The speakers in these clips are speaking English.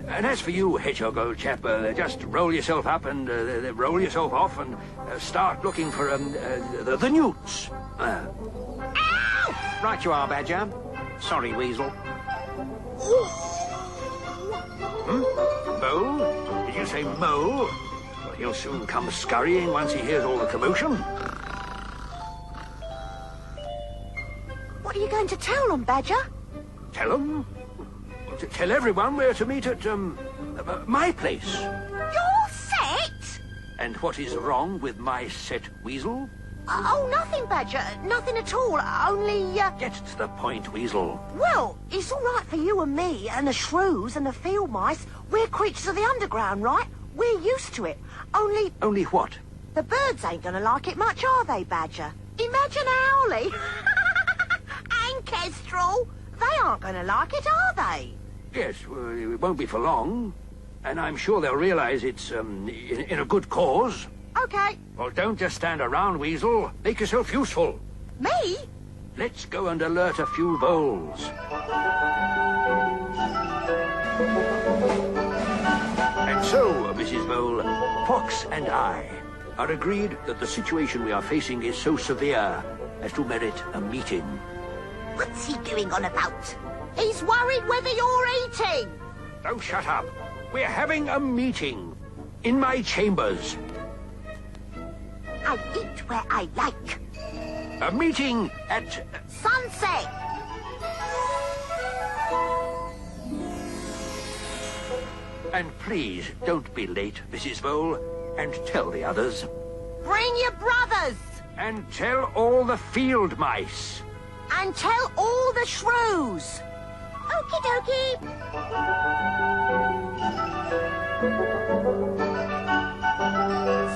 And as for you, Hedgehog, old chap, just roll yourself up and roll yourself off and start looking for the newts. Ow! Right you are, Badger. Sorry, Weasel. Mole? Did you say mole? Well, he'll soon come scurrying once he hears all the commotion. What are you going to tell them, Badger? Tell them? To tell everyone we're to meet at, my place. Your set? And what is wrong with my set, Weasel? Oh, nothing, Badger. Nothing at all. Only, Get to the point, Weasel. Well, it's all right for you and me and the shrews and the field mice. We're creatures of the underground, right? We're used to it. Only... Only what? The birds ain't gonna like it much, are they, Badger? Imagine Owly. And Kestrel. They aren't gonna like it, are they? Yes, well, it won't be for long. And I'm sure they'll realize it's, in a good cause. Okay. Well, don't just stand around, Weasel. Make yourself useful. Me? Let's go and alert a few voles. And so, Mrs. Vole, Fox and I are agreed that the situation we are facing is so severe as to merit a meeting. What's he doing on about? He's worried whether you're eating. Oh, shut up. We're having a meeting in my chambers. I eat where I like. A meeting at... Sunset. And please, don't be late, Mrs. Vole, and tell the others. Bring your brothers. And tell all the field mice. And tell all the shrews. Okie dokie.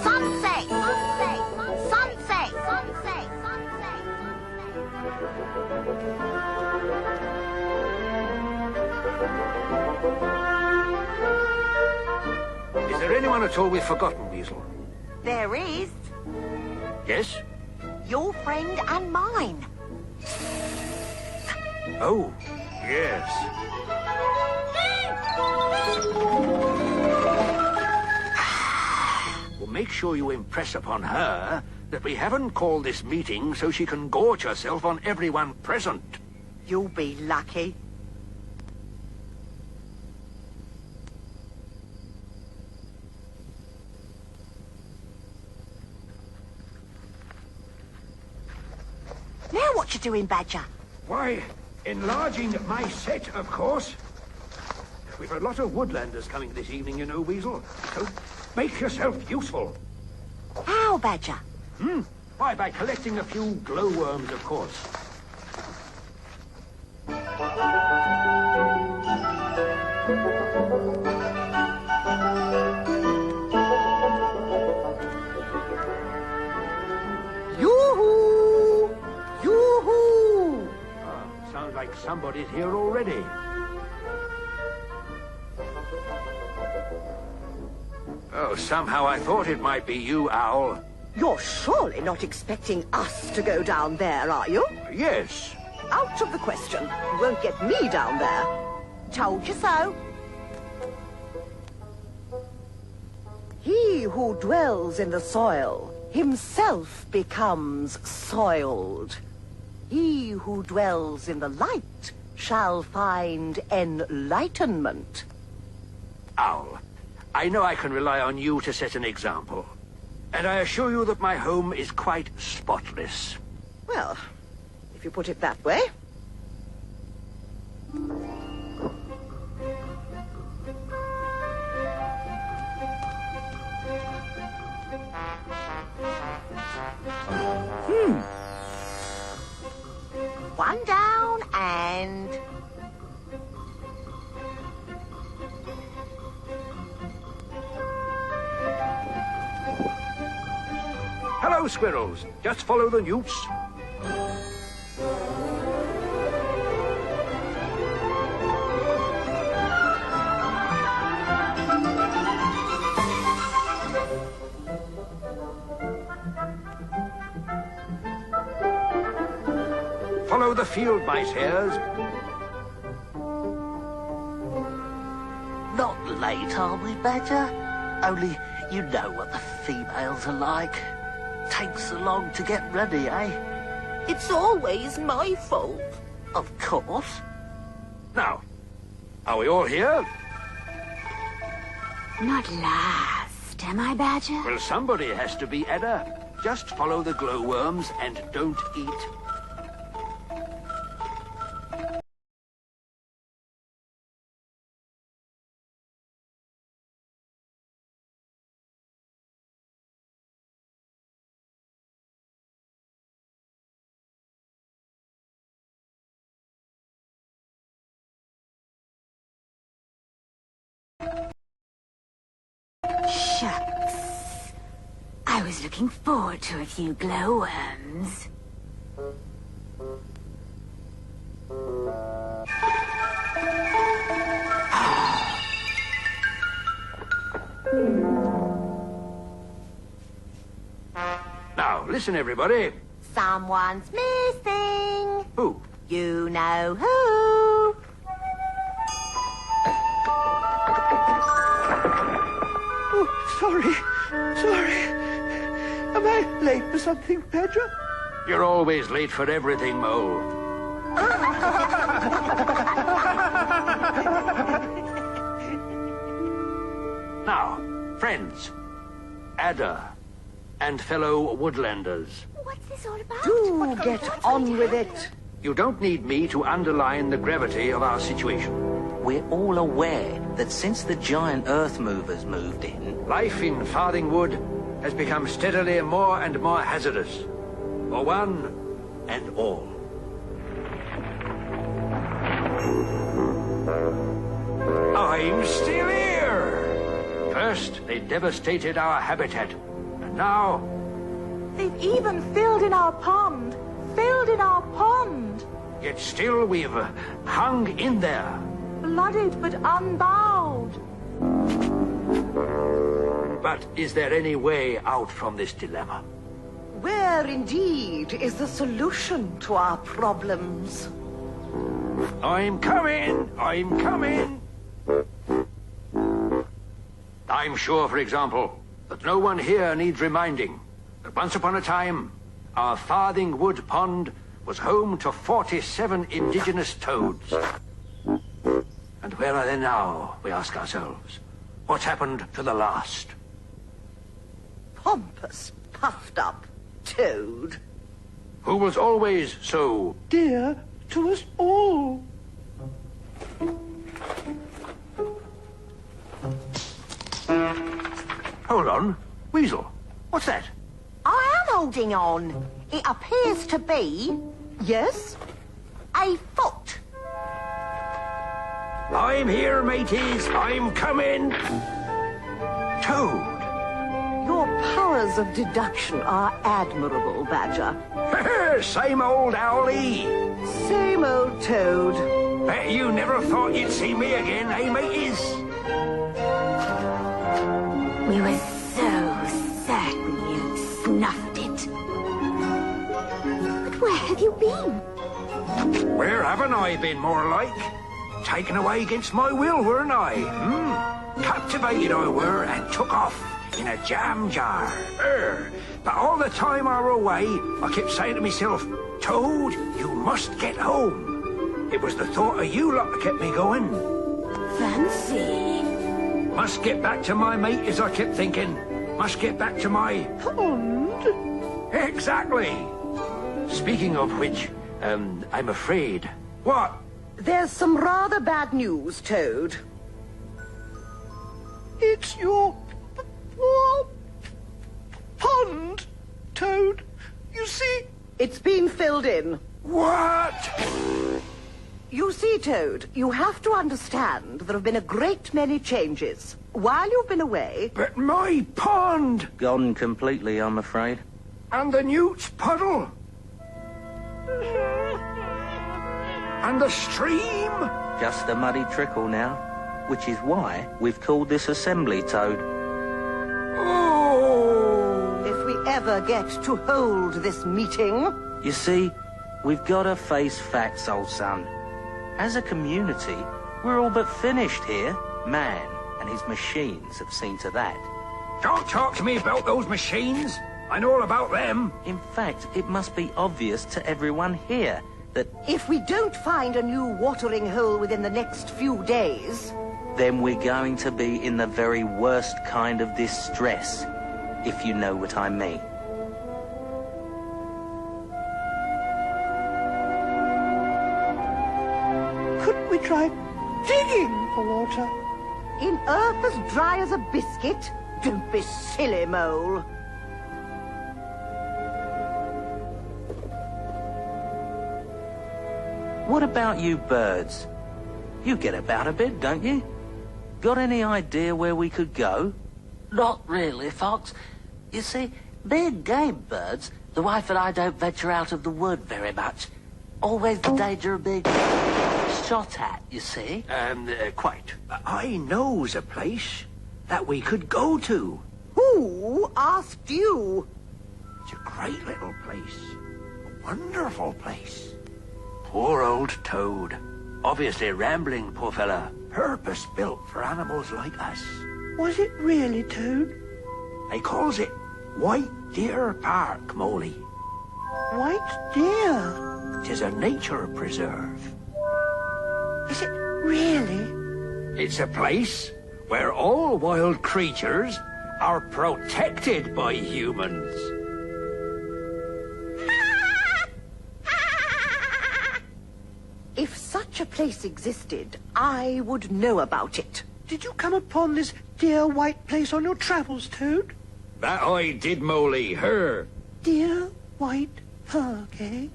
Sunset. Sunset. Sunset. Sunset. Sunset. Is there anyone at all we've forgotten, Weasel? There is. Yes? Your friend and mine. Oh, yes. Well, make sure you impress upon her that we haven't called this meeting so she can gorge herself on everyone present. You'll be lucky. Now what you doing, Badger? Why, enlarging my set, of course. We've a lot of woodlanders coming this evening, you know, Weasel. So make yourself useful. How, Badger? Why, by collecting a few glowworms, of course. Yoo-hoo! Yoo-hoo! Sounds like somebody's here already. Oh, somehow I thought it might be you, Owl. You're surely not expecting us to go down there, are you? Yes. Out of the question. You won't get me down there. Told you so. He who dwells in the soil himself becomes soiled. He who dwells in the light shall find enlightenment. Owl, I know I can rely on you to set an example. And I assure you that my home is quite spotless. Well, if you put it that way. One down and... Hello, squirrels. Just follow the newts. Follow the field mice, hares. late, are we, Badger? Only you know what the females are like. Takes so long to get ready, eh? It's always my fault. Of course. Now, are we all here? Not last, am I, Badger? Well, somebody has to be, Ada. Just follow the glowworms and don't eat. Shucks. I was looking forward to a few glowworms. Now, listen, everybody. Someone's missing. Who? You know who. Oh, sorry. Am I late for something, Badger? You're always late for everything, Mole. Now, friends, Ada, and fellow woodlanders, What's this all about? Do get on with it. you don't need me to underline the gravity of our situation. We're all aware that since the giant earth movers moved in, Life in Farthing Wood has become steadily more and more hazardous, for one and all. I'm still here! First, they devastated our habitat, and now... They've even filled in our pond. Yet still we've hung in there. Blooded but unbowed. But is there any way out from this dilemma? Where indeed is the solution to our problems? I'm coming! I'm sure, for example, that no one here needs reminding that once upon a time, our Farthing Wood Pond was home to 47 indigenous toads. And where are they now, we ask ourselves? What happened to the last? Pompous, puffed up toad. Who was always so... dear to us all. Hold on. Weasel, what's that? I am holding on. It appears to be Yes? a foot. I'm here, mateys. I'm coming. Toad. Your powers of deduction are admirable, Badger. Same old owlie. Same old toad. Bet you never thought you'd see me again, eh, mateys? We were so certain you'd snuffed it. But where have you been? Where haven't I been, more like? Taken away against my will, weren't I? Captivated I were and took off in a jam jar. But all the time I were away, I kept saying to myself, Toad, you must get home. It was the thought of you lot that kept me going. Fancy. Must get back to my mate, as I kept thinking. Must get back to my... Pond? Exactly. Speaking of which, I'm afraid... What? There's some rather bad news, Toad. It's your pond, Toad. You see? It's been filled in. What? You see, Toad, you have to understand there have been a great many changes. While you've been away, But my pond! Gone completely, I'm afraid. And the newt's puddle! And the stream! Just a muddy trickle now, which is why we've called this assembly, Toad. Oh! if we ever get to hold this meeting... You see, we've got to face facts, old son. As a community, we're all but finished here, man and his machines have seen to that. Don't talk to me about those machines. I know all about them. In fact, it must be obvious to everyone here that If we don't find a new watering hole within the next few days, then we're going to be in the very worst kind of distress, if you know what I mean. Couldn't we try digging for water? in earth as dry as a biscuit? Don't be silly, Mole. What about you birds? You get about a bit, don't you? Got any idea where we could go? Not really, Fox. You see, being game birds, the wife and I don't venture out of the wood very much. Always the danger of being shot at, you see. Quite. I knows a place that we could go to. Who asked you? It's a great little place. A wonderful place. Poor old Toad. Obviously rambling, poor fella. Purpose-built for animals like us. Was it really, Toad? They calls it White Deer Park, Moley. White deer? Tis a nature preserve. Is it really? It's a place where all wild creatures are protected by humans. If such a place existed, I would know about it. Did you come upon this dear white place on your travels, Toad? That I did, Moley. Her. Dear White Park, eh?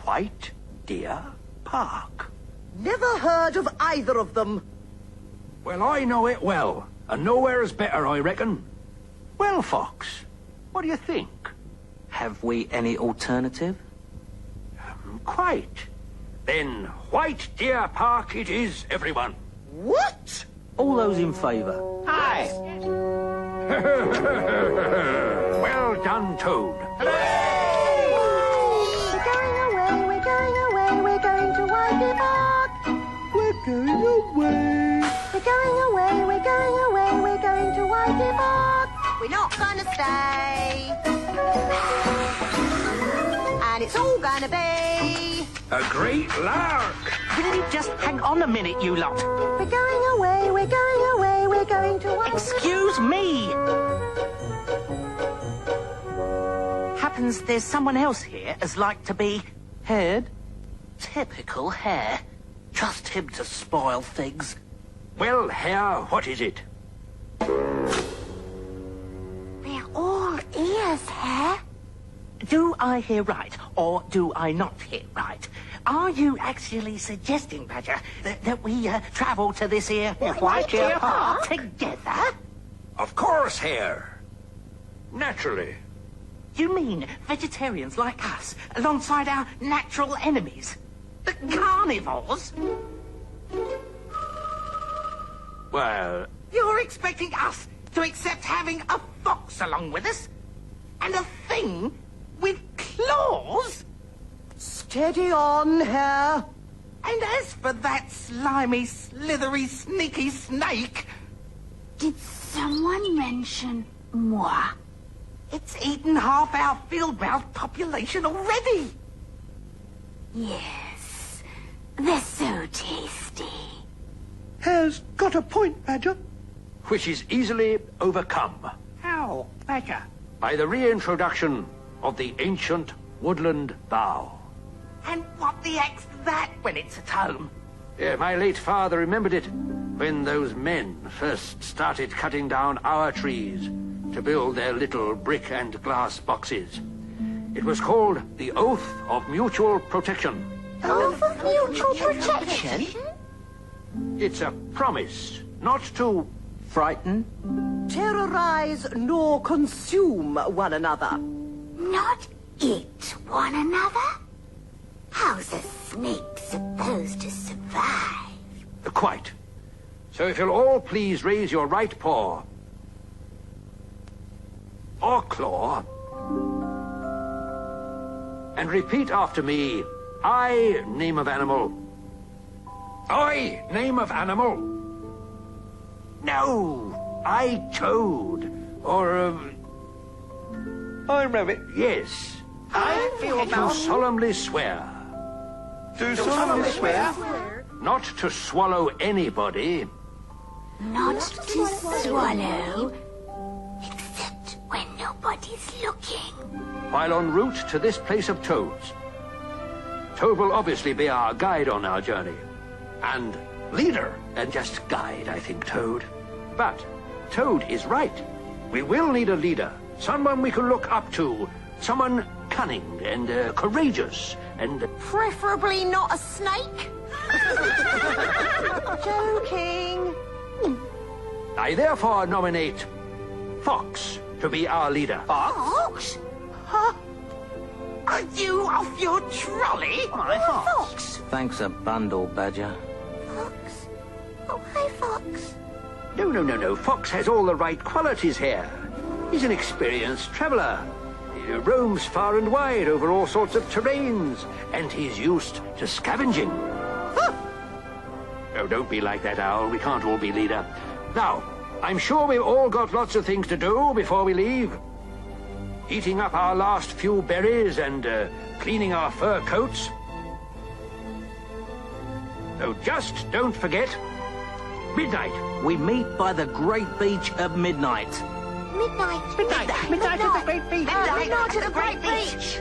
White Deer Park. Never heard of either of them. Well, I know it well, and nowhere's better, I reckon. Well, Fox, what do you think? Have we any alternative? Quite. Then White Deer Park it is, everyone. What? All those in favour? Hi. Well done, Toad. We're going away, we're going to Whitey Park. We're going away. We're going away, we're going to Whitey Park. We're not gonna stay. And it's all gonna be. A great lark. Will you just hang on a minute, you lot? We're going away, we're going to Whitey Excuse me. Happens there's someone else here as like to be heard. Typical Hare. Trust him to spoil things. Well, Hare, what is it? We're all ears, Hare. Do I hear right, or do I not hear right? Are you actually suggesting, Badger, that we travel to this here White Deer Park together? Of course, Hare. Naturally. You mean vegetarians like us, alongside our natural enemies? The carnivores? Well, You're expecting us to accept having a fox along with us? And a thing with claws? Steady on, Hare. And as for that slimy, slithery, sneaky snake, Did someone mention moi? it's eaten half our field-mouse population already. Yes, they're so tasty. Hare's got a point, Badger. which is easily overcome How, Badger? by the reintroduction of the ancient woodland bough. And what the heck's that when it's at home? Yeah, my late father remembered it when those men first started cutting down our trees to build their little brick and glass boxes. It was called the Oath of Mutual Protection. Oath of mutual protection? It's a promise not to... Frighten? Terrorize nor consume one another. Not eat one another? How's a snake supposed to survive? Quite. So if you'll all please raise your right paw or claw and repeat after me. I, name of animal. I, name of animal. No, I Toad. Or, I'm Rabbit. yes. I feel To solemnly swear Do solemnly swear. not to swallow anybody Not to swallow, except when nobody's looking. while en route to this place of Toads. Toad will obviously be our guide on our journey. And leader, and just guide, I think, Toad. But Toad is right. We will need a leader, someone we can look up to, someone cunning and courageous and... Preferably not a snake. Joking. I therefore nominate Fox to be our leader. Fox? Are you off your trolley? My Fox? Thanks a bundle, Badger. Fox? Oh, hi, Fox. No. Fox has all the right qualities here. He's an experienced traveler. He roams far and wide over all sorts of terrains, and he's used to scavenging. Oh, don't be like that, Owl. We can't all be leader. Now, I'm sure we've all got lots of things to do before we leave. Eating up our last few berries and cleaning our fur coats. So just don't forget, midnight. We meet by the great beach at midnight. Midnight. Midnight at the Great Beach. Midnight at the Great Beach.